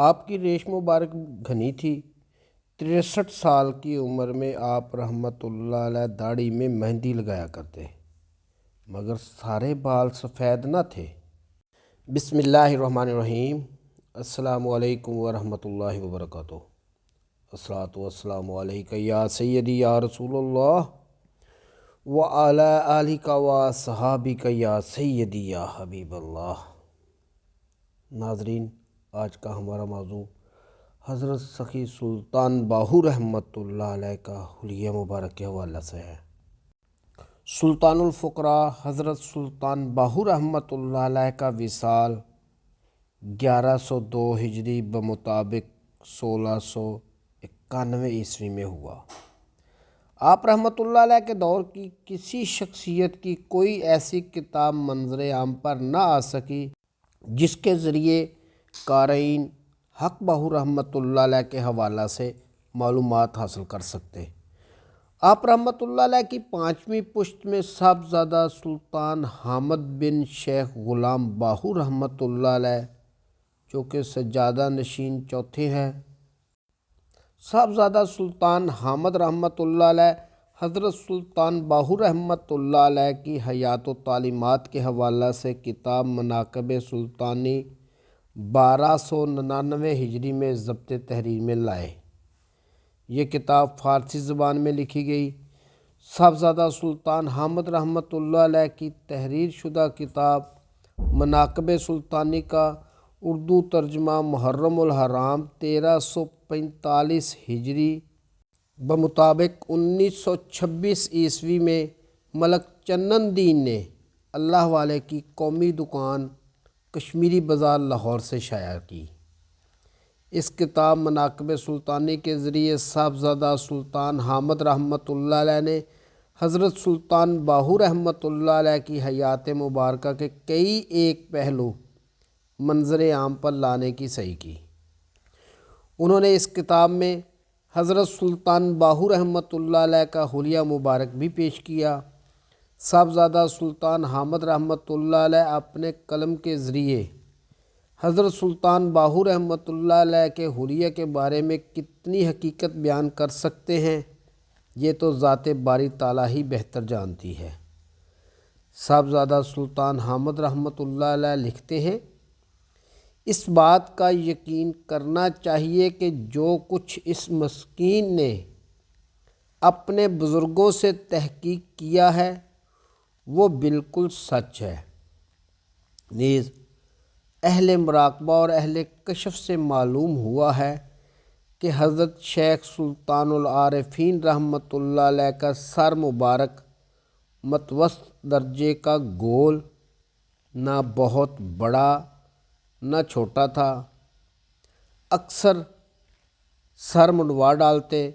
آپ کی ریش مبارک گھنی تھی۔ 63 سال کی عمر میں آپ رحمۃ اللہ علیہ داڑھی میں مہندی لگایا کرتے، مگر سارے بال سفید نہ تھے۔ بسم اللہ الرحمن الرحیم۔ السلام علیکم ورحمۃ اللہ وبرکاتہ۔ الصلاۃ والسلام علیک یا سیدی یا رسول اللہ وعلی آلک وصحابک یا سیدی یا حبیب اللہ۔ ناظرین، آج کا ہمارا موضوع حضرت سخی سلطان باہو رحمۃ اللہ علیہ کا حلیہ مبارک کے حوالے سے ہے۔ سلطان الفقراء حضرت سلطان باہو رحمۃ اللہ علیہ کا وصال 1102 ہجری بمطابق 1691 عیسوی میں ہوا۔ آپ رحمۃ اللہ علیہ کے دور کی کسی شخصیت کی کوئی ایسی کتاب منظر عام پر نہ آ سکی جس کے ذریعے قارئین حق باہو رحمۃ اللہ علیہ کے حوالہ سے معلومات حاصل کر سکتے۔ آپ رحمۃ اللہ علیہ کی 5ویں پشت میں صاحبزادہ سلطان حامد بن شیخ غلام باہو رحمۃ اللہ علیہ، جو کہ سجادہ نشین چوتھے ہیں۔ صاحبزادہ سلطان حامد رحمۃ اللہ علیہ حضرت سلطان باہو رحمۃ اللہ علیہ کی حیات و تعلیمات کے حوالہ سے کتاب مناقب سلطانی 1299 ہجری میں ضبط تحریر میں لائے۔ یہ کتاب فارسی زبان میں لکھی گئی۔ صاحبزادہ سلطان حامد رحمۃ اللہ علیہ کی تحریر شدہ کتاب مناقب سلطانی کا اردو ترجمہ محرم الحرام 1345 ہجری بمطابق 1926 عیسوی میں ملک چنن دین نے اللہ والے کی قومی دکان کشمیری بازار لاہور سے شائع کی۔ اس کتاب مناقب سلطانی کے ذریعے صاحبزادہ سلطان حامد رحمۃ اللہ علیہ نے حضرت سلطان باہو رحمۃ اللہ علیہ کی حیات مبارکہ کے کئی ایک پہلو منظر عام پر لانے کی صحیح کی۔ انہوں نے اس کتاب میں حضرت سلطان باہو رحمۃ اللہ علیہ کا حلیہ مبارک بھی پیش کیا۔ صاحبزادہ سلطان حامد رحمۃ اللہ علیہ اپنے قلم کے ذریعے حضرت سلطان باہو رحمۃ اللہ علیہ کے حلیہ کے بارے میں کتنی حقیقت بیان کر سکتے ہیں، یہ تو ذات باری تعالیٰ ہی بہتر جانتی ہے۔ صاحبزادہ سلطان حامد رحمۃ اللہ علیہ لکھتے ہیں، اس بات کا یقین کرنا چاہیے کہ جو کچھ اس مسکین نے اپنے بزرگوں سے تحقیق کیا ہے وہ بالکل سچ ہے۔ نیز اہل مراقبہ اور اہل کشف سے معلوم ہوا ہے کہ حضرت شیخ سلطان العارفین رحمۃ اللہ علیہ کا سر مبارک متوسط درجے کا گول، نہ بہت بڑا نہ چھوٹا تھا۔ اکثر سر منڈوا ڈالتے۔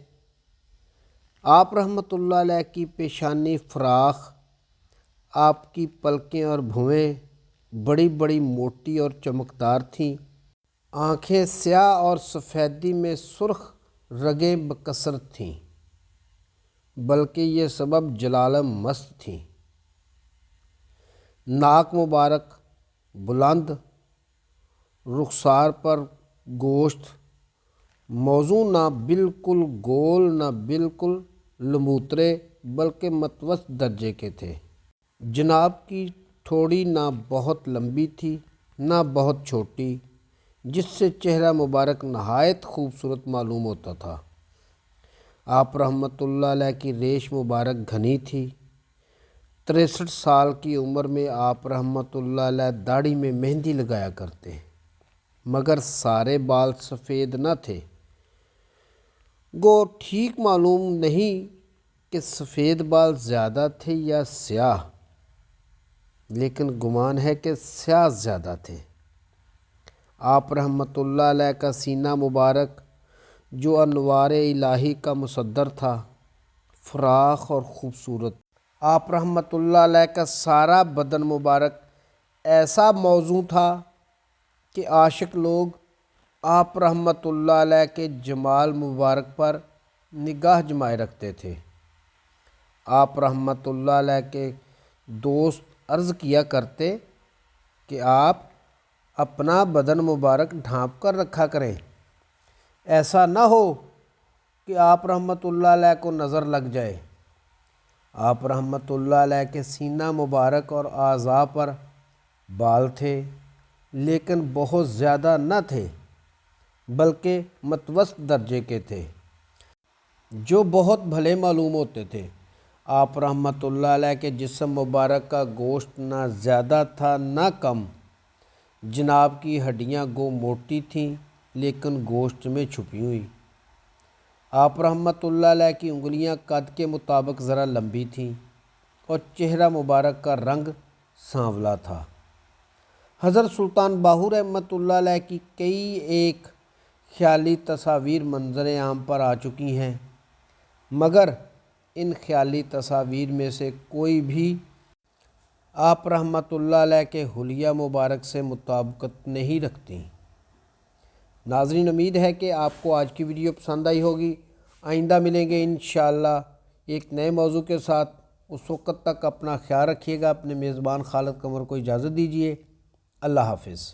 آپ رحمۃ اللہ علیہ کی پیشانی فراخ، آپ کی پلکیں اور بھویں بڑی بڑی موٹی اور چمکدار تھیں۔ آنکھیں سیاہ اور سفیدی میں سرخ رگیں بکثرت تھیں، بلکہ یہ سبب جلال مست تھیں۔ ناک مبارک بلند، رخسار پر گوشت موزوں نہ بالکل گول نہ بالکل لمبوترے بلکہ متوسط درجے کے تھے۔ جناب کی ٹھوڑی نہ بہت لمبی تھی نہ بہت چھوٹی، جس سے چہرہ مبارک نہایت خوبصورت معلوم ہوتا تھا۔ آپ رحمۃ اللہ علیہ کی ریش مبارک گھنی تھی۔ 63 سال کی عمر میں آپ رحمۃ اللہ علیہ داڑھی میں مہندی لگایا کرتے، مگر سارے بال سفید نہ تھے۔ گو ٹھیک معلوم نہیں کہ سفید بال زیادہ تھے یا سیاہ، لیکن گمان ہے کہ سیاہ زیادہ تھے۔ آپ رحمۃ اللہ علیہ کا سینہ مبارک، جو انوار الہی کا مصدر تھا، فراخ اور خوبصورت۔ آپ رحمۃ اللہ علیہ کا سارا بدن مبارک ایسا موزوں تھا کہ عاشق لوگ آپ رحمۃ اللہ علیہ کے جمال مبارک پر نگاہ جمائے رکھتے تھے۔ آپ رحمۃ اللہ علیہ کے دوست عرض کیا کرتے کہ آپ اپنا بدن مبارک ڈھانپ کر رکھا کریں۔ ایسا نہ ہو کہ آپ رحمۃ اللہ علیہ کو نظر لگ جائے۔ آپ رحمۃ اللہ علیہ کے سینہ مبارک اور اعضاء پر بال تھے، لیکن بہت زیادہ نہ تھے، بلکہ متوسط درجے کے تھے، جو بہت بھلے معلوم ہوتے تھے۔ آپ رحمۃ اللہ علیہ کے جسم مبارک کا گوشت نہ زیادہ تھا نہ کم۔ جناب کی ہڈیاں گو موٹی تھیں لیکن گوشت میں چھپی ہوئی۔ آپ رحمۃ اللہ علیہ کی انگلیاں قد کے مطابق ذرا لمبی تھیں اور چہرہ مبارک کا رنگ سانولا تھا۔ حضرت سلطان باہو رحمۃ اللہ علیہ کی کئی ایک خیالی تصاویر منظر عام پر آ چکی ہیں، مگر ان خیالی تصاویر میں سے کوئی بھی آپ رحمۃ اللہ علیہ کے حلیہ مبارک سے مطابقت نہیں رکھتی۔ ناظرین، امید ہے کہ آپ کو آج کی ویڈیو پسند آئی ہوگی۔ آئندہ ملیں گے انشاءاللہ ایک نئے موضوع کے ساتھ۔ اس وقت تک اپنا خیال رکھیے گا۔ اپنے میزبان خالد قمر کو اجازت دیجیے۔ اللہ حافظ۔